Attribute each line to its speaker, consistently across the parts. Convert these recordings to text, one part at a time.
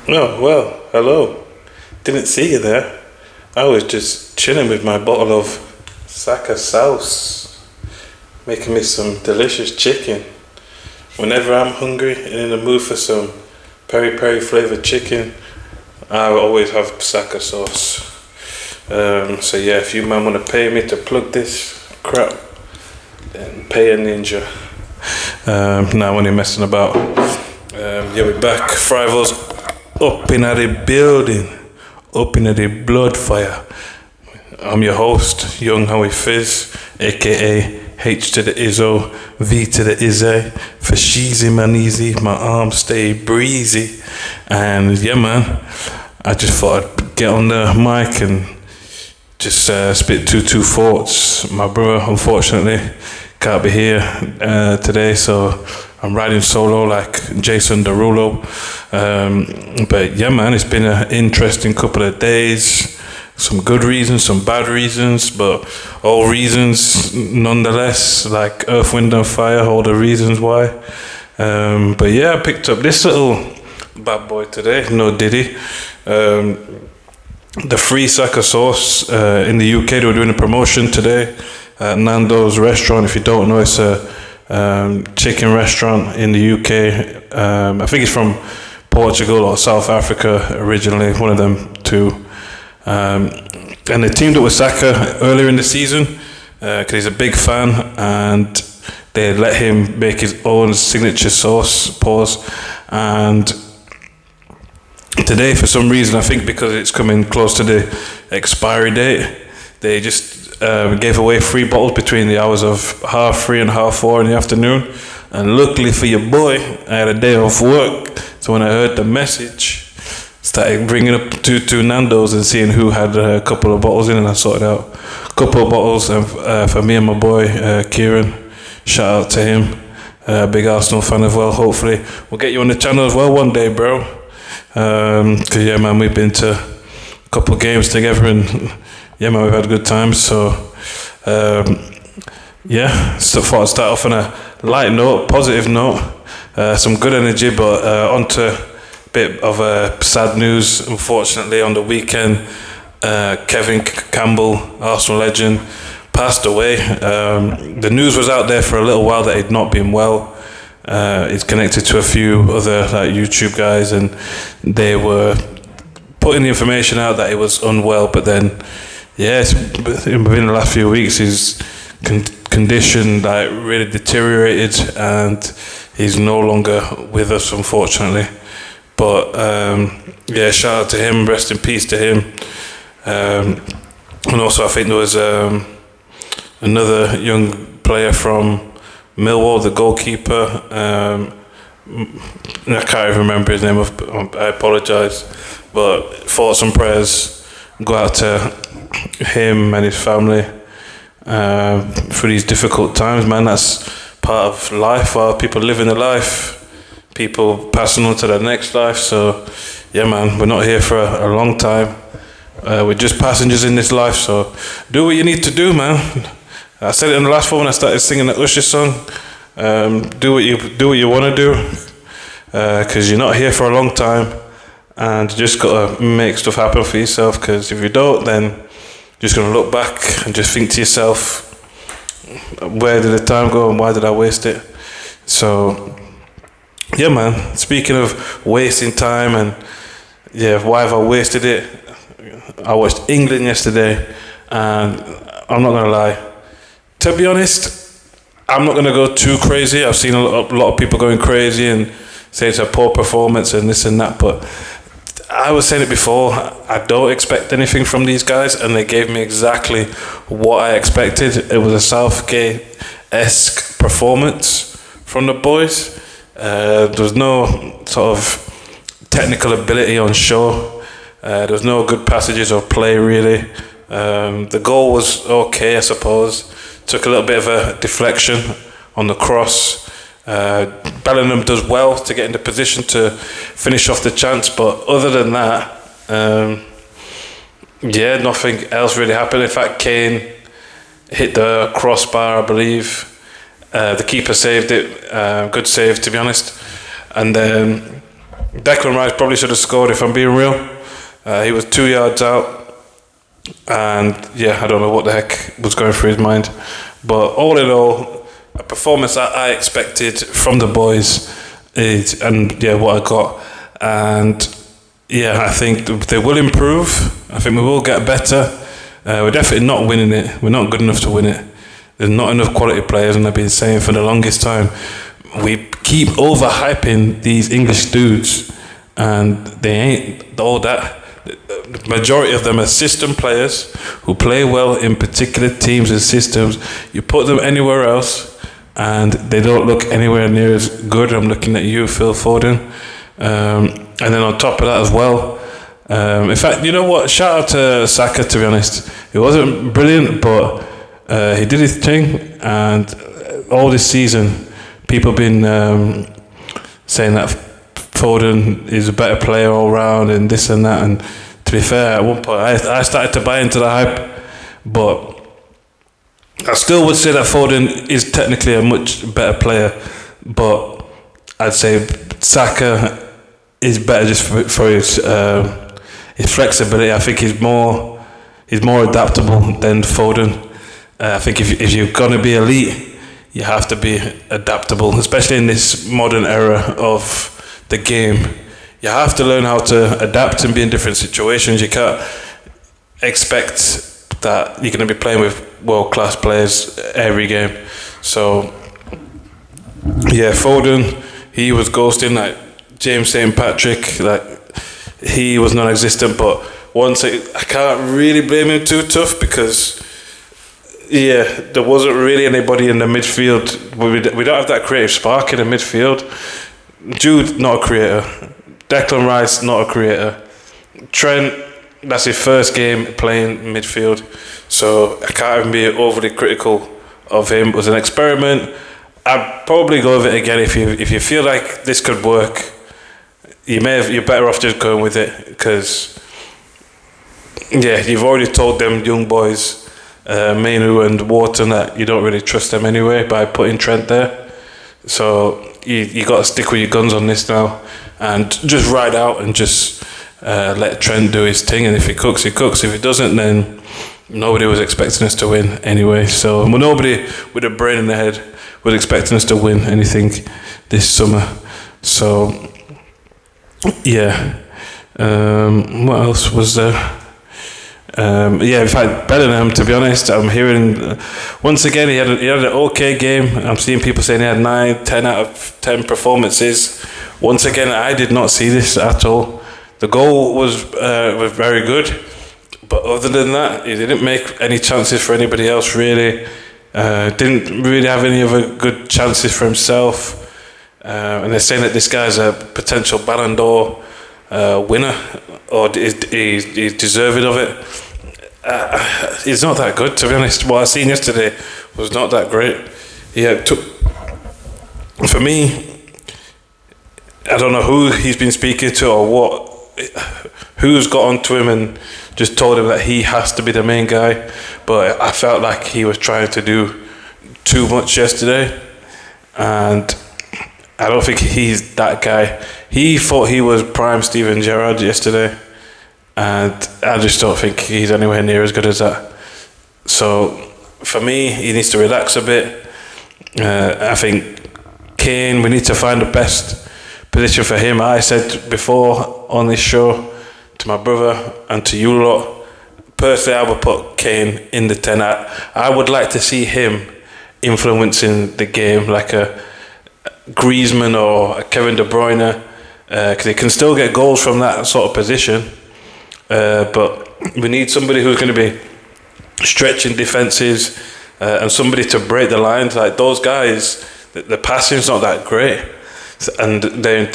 Speaker 1: Oh, well, hello. Didn't see you there. I was just chilling with my bottle of saka sauce, making me some delicious chicken. Whenever I'm hungry and in the mood for some peri peri flavored chicken, I always have saka sauce. So yeah, if you man want to pay me to plug this crap, then pay a ninja. Now when you're messing about, yeah, we're back. Frivals up in the building, up in the blood fire. I'm your host, Young Howie Fizz, aka H to the Izzo, V to the Izzy. For sheezy man easy, my arms stay breezy. And yeah man, I just thought I'd get on the mic and just spit two thoughts. My brother unfortunately can't be here today, so I'm riding solo like Jason Derulo. But yeah man, it's been an interesting couple of days. Some good reasons, some bad reasons, but all reasons nonetheless, like Earth, Wind and Fire, all the reasons why. But yeah, I picked up this little bad boy today, no Diddy. The free saka sauce in the UK, they were doing a promotion today at Nando's restaurant. If you don't know, it's a chicken restaurant in the UK. I think it's from Portugal or South Africa originally, one of them two. And they teamed up with Saka earlier in the season because he's a big fan, and they let him make his own signature sauce, and today, for some reason, I think because it's coming close to the expiry date, they just gave away 3 bottles between the hours of 3:30 and 4:30 in the afternoon. And luckily for your boy, I had a day off work, so when I heard the message, started bringing up to Nando's and seeing who had a couple of bottles in, and I sorted out a couple of bottles for me and my boy Kieran. Shout out to him, big Arsenal fan as well. Hopefully we'll get you on the channel as well one day, bro. Cause yeah man, we've been to a couple of games together, and yeah man, we've had good times. So yeah, so thought I'd start off on a light note, positive note, some good energy, but on to bit of sad news. Unfortunately, on the weekend, Kevin Campbell, Arsenal legend, passed away. The news was out there for a little while that he'd not been well. He's connected to a few other like YouTube guys, and they were putting the information out that he was unwell. But then, yeah, within the last few weeks, his condition like really deteriorated, and he's no longer with us, unfortunately. But yeah, shout out to him, rest in peace to him. And also I think there was another young player from Millwall, the goalkeeper. I can't even remember his name, I apologise. But thoughts and prayers go out to him and his family through these difficult times, man. That's part of life, while people living the life. People passing on to their next life. So yeah man, we're not here for a long time. We're just passengers in this life, so do what you need to do, man. I said it in the last one when I started singing the Usher song. Do what you want to do, because you're not here for a long time, and you just gotta make stuff happen for yourself, because if you don't, then you're just gonna look back and just think to yourself, where did the time go and why did I waste it? So yeah man, speaking of wasting time, and yeah, why have I wasted it? I watched England yesterday, and I'm not gonna lie, to be honest, I'm not gonna go too crazy. I've seen a lot of people going crazy and say it's a poor performance and this and that, but I was saying it before, I don't expect anything from these guys, and they gave me exactly what I expected. It was a Southgate-esque performance from the boys. There was no sort of technical ability on show. There was no good passages of play really. The goal was okay, I suppose. Took a little bit of a deflection on the cross. Bellingham does well to get into position to finish off the chance, but other than that, yeah, nothing else really happened. In fact, Kane hit the crossbar, I believe. The keeper saved it. Good save, to be honest. And then Declan Rice probably should have scored, if I'm being real. He was 2 yards out, and yeah, I don't know what the heck was going through his mind. But all in all, a performance that I expected from the boys what I got. And yeah, I think they will improve. I think we will get better. We're definitely not winning it. We're not good enough to win it. There's not enough quality players, and I've been saying for the longest time, we keep overhyping these English dudes, and they ain't all that. The majority of them are system players who play well in particular teams and systems. You put them anywhere else, and they don't look anywhere near as good. I'm looking at you, Phil Foden. And then on top of that as well, in fact, you know what? Shout out to Saka, to be honest. He wasn't brilliant, but he did his thing. And all this season, people have been saying that Foden is a better player all round and this and that. And to be fair, at one point, I started to buy into the hype. But I still would say that Foden is technically a much better player. But I'd say Saka is better just for his flexibility. I think he's more adaptable than Foden. I think if you're gonna be elite, you have to be adaptable, especially in this modern era of the game. You have to learn how to adapt and be in different situations. You can't expect that you're gonna be playing with world-class players every game. So yeah, Foden, he was ghosting like James St. Patrick, like he was non-existent. But I can't really blame him too tough, because yeah, there wasn't really anybody in the midfield. We don't have that creative spark in the midfield. Jude, not a creator. Declan Rice, not a creator. Trent, that's his first game playing midfield, so I can't even be overly critical of him. It was an experiment. I'd probably go with it again if you feel like this could work. You're better off just going with it, because yeah, you've already told them young boys, Mainu and Wharton, that you don't really trust them anyway by putting Trent there. So you got to stick with your guns on this now and just ride out and just let Trent do his thing. And if he cooks, he cooks. If he doesn't, then nobody was expecting us to win anyway. So nobody with a brain in their head was expecting us to win anything this summer. So yeah, what else was there? In fact, Bellingham, to be honest, I'm hearing once again he had an okay game. I'm seeing people saying he had 9, 10 out of 10 performances. Once again, I did not see this at all. The goal was very good, but other than that, he didn't make any chances for anybody else really. Didn't really have any other good chances for himself. And they're saying that this guy's a potential Ballon d'Or winner, or he's deserving of it. He's not that good, to be honest. What I seen yesterday was not that great. For me, I don't know who he's been speaking to or who's got onto him and just told him that he has to be the main guy. But I felt like he was trying to do too much yesterday, and I don't think he's that guy. He thought he was prime Steven Gerrard yesterday, and I just don't think he's anywhere near as good as that. So for me, he needs to relax a bit. I think Kane, we need to find the best position for him. I said before on this show to my brother and to you lot, personally I would put Kane in the 10. I would like to see him influencing the game like a Griezmann or a Kevin De Bruyne, because he can still get goals from that sort of position, but we need somebody who's going to be stretching defences, and somebody to break the lines. Like those guys, the passing's not that great, and their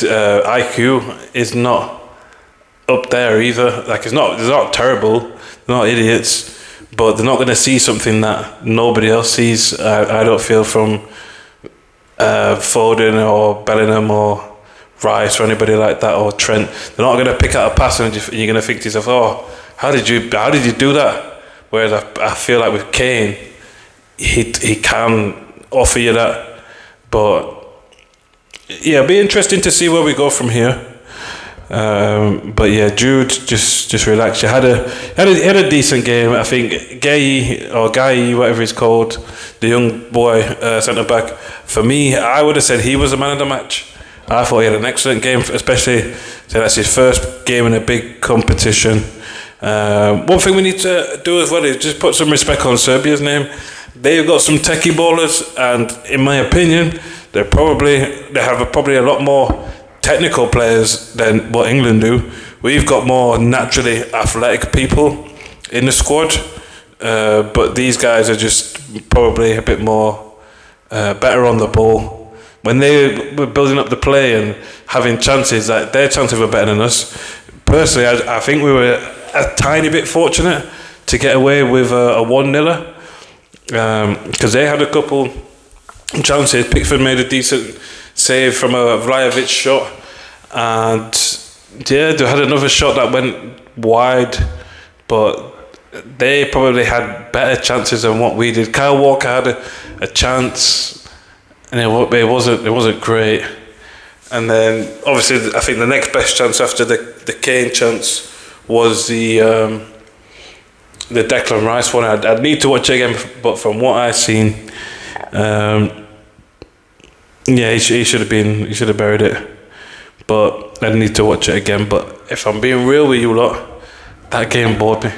Speaker 1: IQ is not up there either. Like it's not terrible, they're not idiots, but they're not going to see something that nobody else sees. I don't feel from Foden or Bellingham or Rice or anybody like that, or Trent. They're not going to pick out a pass and you're going to think to yourself, oh, how did you do that? Whereas I feel like with Kane, he can offer you that. But yeah, it'll be interesting to see where we go from here. But yeah, Jude, just relax. You had a decent game. I think Guy, whatever he's called, the young boy centre back. For me, I would have said he was the man of the match. I thought he had an excellent game, especially that's his first game in a big competition. One thing we need to do as well is just put some respect on Serbia's name. They've got some techie ballers, and in my opinion, they have probably a lot more technical players than what England do. We've got more naturally athletic people in the squad, but these guys are just probably a bit more better on the ball. When they were building up the play and having chances, like their chances were better than us. Personally, I think we were a tiny bit fortunate to get away with a 1-0, because they had a couple chances. Pickford made a decent save from a Vlahovic shot, and yeah, they had another shot that went wide, but they probably had better chances than what we did. Kyle Walker had a chance, and it wasn't great. And then obviously I think the next best chance after the Kane chance was the Declan Rice one. I'd need to watch it again, but from what I've seen, yeah, he should have buried it. But I'd need to watch it again. But if I'm being real with you lot, that game bored me.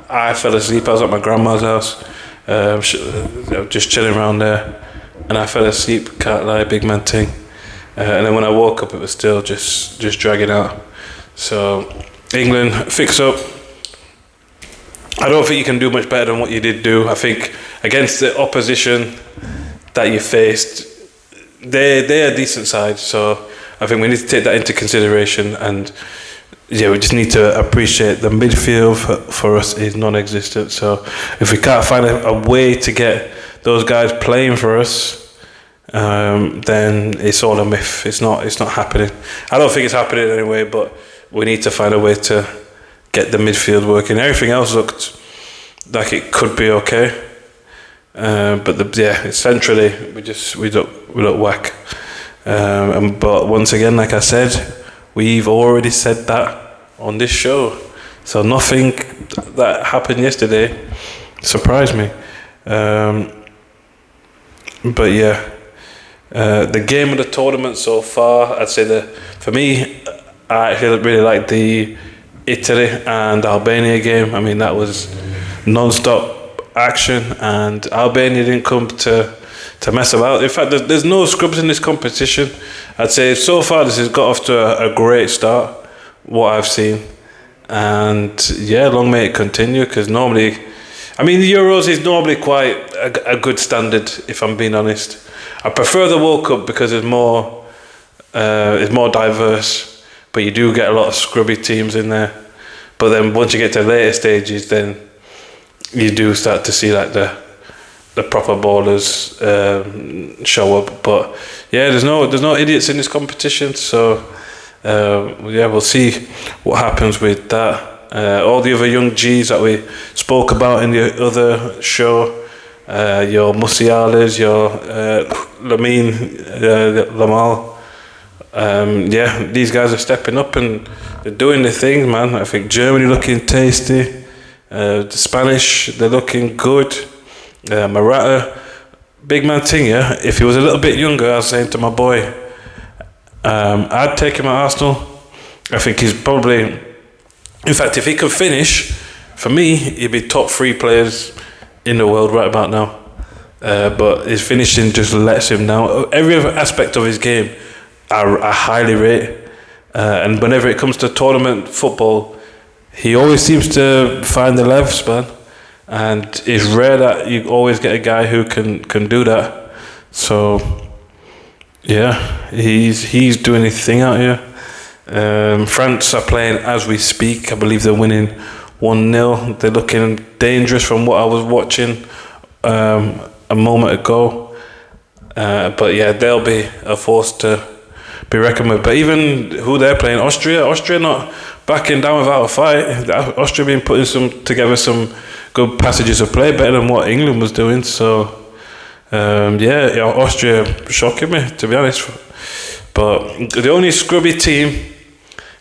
Speaker 1: I fell asleep. I was at my grandma's house, just chilling around there, and I fell asleep. Can't lie, big man thing. And then when I woke up, it was still just dragging out. So England, fix up. I don't think you can do much better than what you did do. I think against the opposition that you faced, they're a decent side. So I think we need to take that into consideration, and yeah, we just need to appreciate the midfield for us is non-existent. So if we can't find a way to get those guys playing for us, then it's all a myth. It's not happening. I don't think it's happening anyway, but we need to find a way to get the midfield working. Everything else looked like it could be okay, but centrally we look whack. But once again, like I said, we've already said that on this show, so nothing that happened yesterday surprised me. But yeah, the game of the tournament so far, I'd say for me, I actually really like the Italy and Albania game. I mean, that was non-stop action, and Albania didn't come to mess about. In fact, there's no scrubs in this competition. I'd say so far this has got off to a great start, what I've seen. And yeah, long may it continue, because normally, I mean, the Euros is normally quite a good standard, if I'm being honest. I prefer the World Cup because it's more diverse, but you do get a lot of scrubby teams in there. But then once you get to later stages, then you do start to see like the proper ballers show up. But yeah, there's no idiots in this competition, so yeah, we'll see what happens with that. All the other young G's that we spoke about in the other show, your Musialas, your Lamal, yeah, these guys are stepping up and they're doing their thing, man. I think Germany looking tasty, the Spanish, they're looking good. Morata, big man thing, yeah. If he was a little bit younger, I was saying to my boy, I'd take him at Arsenal. I think he's probably, in fact, if he could finish, for me, he'd be top 3 players in the world right about now. But his finishing just lets him down. Every other aspect of his game, I highly rate. And whenever it comes to tournament football, he always seems to find the levs, man. And it's rare that you always get a guy who can do that. So yeah, he's doing his thing out here. France are playing as we speak. I believe they're winning 1-0. They're looking dangerous from what I was watching a moment ago. But yeah, they'll be a force to be reckoned with. But even who they're playing, Austria not backing down without a fight. Austria been putting together some good passages of play, better than what England was doing. So yeah, Austria shocking me, to be honest. But the only scrubby team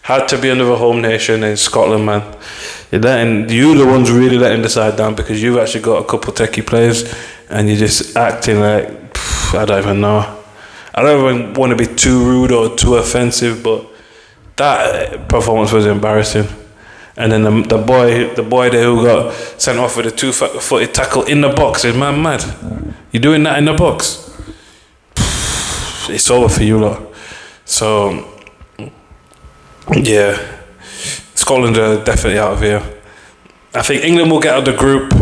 Speaker 1: Had to be another home nation in Scotland, man. You the ones really letting the side down because you've actually got a couple techie players and you're just acting like I don't even know. I don't even want to be too rude or too offensive, but that performance was embarrassing. And then the boy there who got sent off with a 2-footed tackle in the box is man mad. You doing that in the box? It's over for you lot. So yeah, Scotland are definitely out of here. I think England will get out of the group,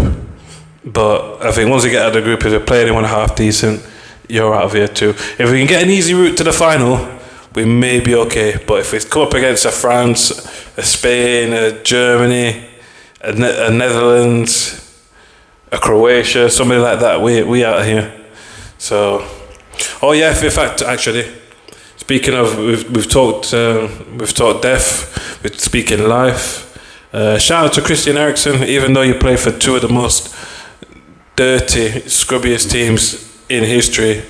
Speaker 1: but I think once they get out of the group, if they play anyone half decent, you're out of here too. If we can get an easy route to the final, we may be okay. But if we come up against a France, a Spain, a Germany, a Netherlands, a Croatia, somebody like that, we out of here. So, oh yeah, in fact, actually, speaking of, we've talked death, we're speaking life. Shout out to Christian Eriksen, even though you play for two of the most dirty, scrubbiest teams in history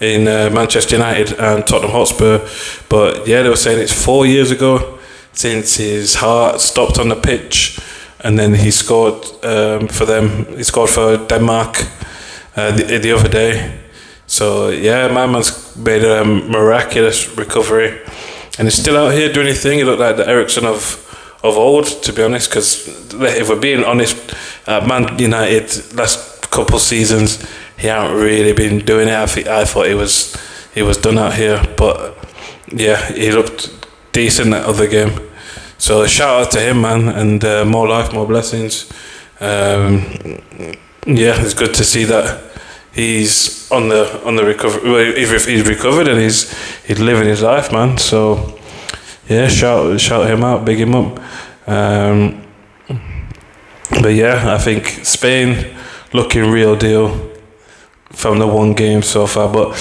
Speaker 1: in Manchester United and Tottenham Hotspur. But yeah, they were saying it's 4 years ago since his heart stopped on the pitch, and then he scored for them. He scored for Denmark the other day. So yeah, my man's made a miraculous recovery, and he's still out here doing his thing. He looked like the Eriksen of old, to be honest. Because if we're being honest, Man United last couple seasons, he hasn't really been doing it. I thought he was done out here, but yeah, he looked decent that other game. So shout out to him, man, and more life, more blessings. Yeah, it's good to see that he's on the recovery. He's recovered and he's living his life, man. So yeah, shout him out, big him up. But yeah, I think Spain looking real deal from the one game so far. But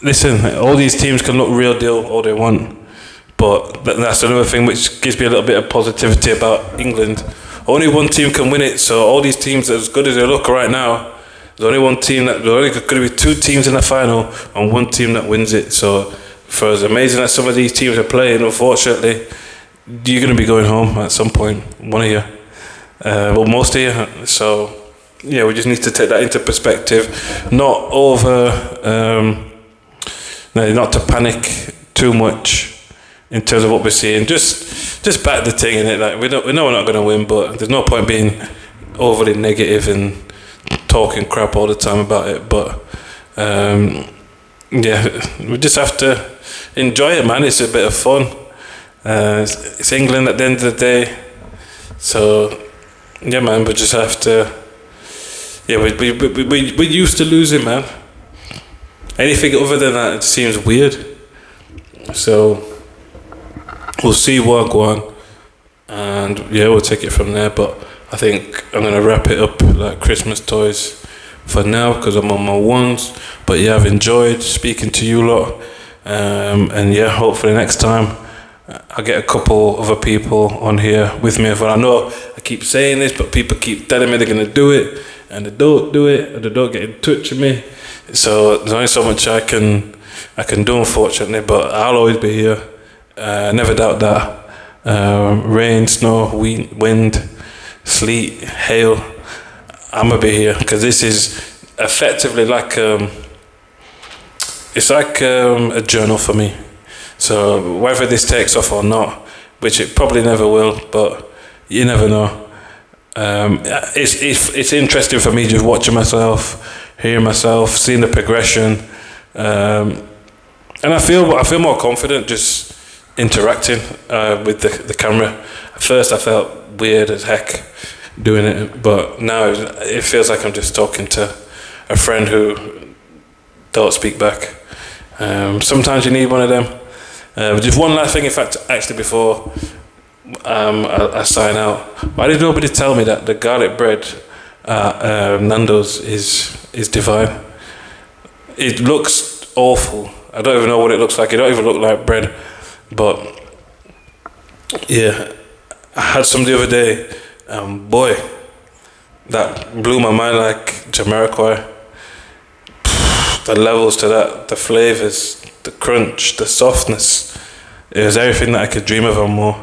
Speaker 1: listen, all these teams can look real deal all they want, but that's another thing which gives me a little bit of positivity about England. Only one team can win it, so all these teams, as good as they look right now, there's only one team there's only going to be two teams in the final and one team that wins it. So for as amazing as some of these teams are playing, unfortunately, you're going to be going home at some point, one of you, well, most of you. So yeah, we just need to take that into perspective, not not to panic too much in terms of what we're seeing. Just back the thing in it. Like we know we're not going to win, but there's no point being overly negative and talking crap all the time about it. But yeah, we just have to enjoy it, man. It's a bit of fun. It's England at the end of the day. So yeah, man, we just have to. Yeah, we're used to losing, man. Anything other than that, it seems weird. So we'll see what go on, and yeah, we'll take it from there. But I think I'm gonna wrap it up like Christmas toys for now because I'm on my ones. But yeah, I've enjoyed speaking to you lot, and yeah, hopefully next time I'll get a couple other people on here with me. But I know I keep saying this, but people keep telling me they're gonna do it, and they don't do it, or they don't get in touch with me. So there's only so much I can do, unfortunately. But I'll always be here. Never doubt that. Rain, snow, wind, sleet, hail, I'm gonna be here because this is effectively like it's like a journal for me. So whether this takes off or not, which it probably never will, but you never know. It's interesting for me just watching myself, hearing myself, seeing the progression, and I feel more confident just interacting with the camera. At first I felt weird as heck doing it, but now it feels like I'm just talking to a friend who don't speak back. Sometimes you need one of them. Just one last thing, in fact, actually before I sign out, why did nobody tell me that the garlic bread at Nando's is divine? It looks awful. I don't even know what it looks like. It don't even look like bread. But yeah, I had some the other day, boy, that blew my mind like Jamiroquai. The levels to that, the flavors, the crunch, the softness. It was everything that I could dream of and more.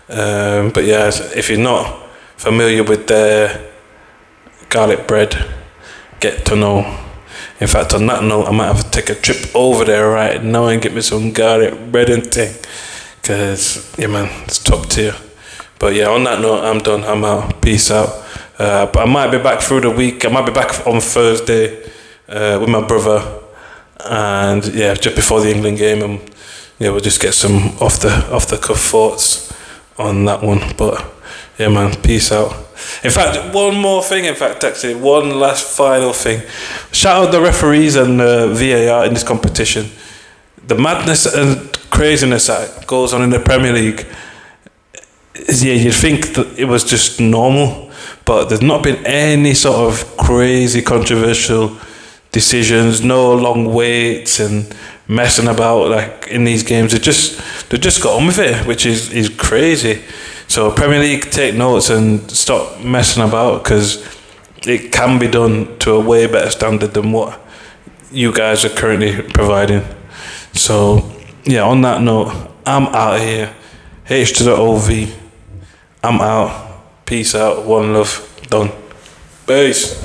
Speaker 1: But yeah, if you're not familiar with their garlic bread, get to know. In fact, on that note, I might have to take a trip over there right now and get me some garlic bread and thing. Cause yeah, man, it's top tier. But yeah, on that note, I'm done. I'm out. Peace out. But I might be back through the week. I might be back on Thursday with my brother, and yeah, just before the England game, and yeah, we'll just get some off the cuff thoughts on that one. But yeah, man, peace out. In fact, one more thing. In fact, actually, one last final thing. Shout out the referees and VAR in this competition. The madness and craziness that goes on in the Premier League. Yeah, you'd think that it was just normal, but there's not been any sort of crazy controversial decisions, no long waits and messing about like in these games. They just got on with it, which is crazy. So Premier League, take notes and stop messing about, because it can be done to a way better standard than what you guys are currently providing. So yeah, on that note, I'm out of here. H to the OV. I'm out. Peace out. One love. Done. Peace.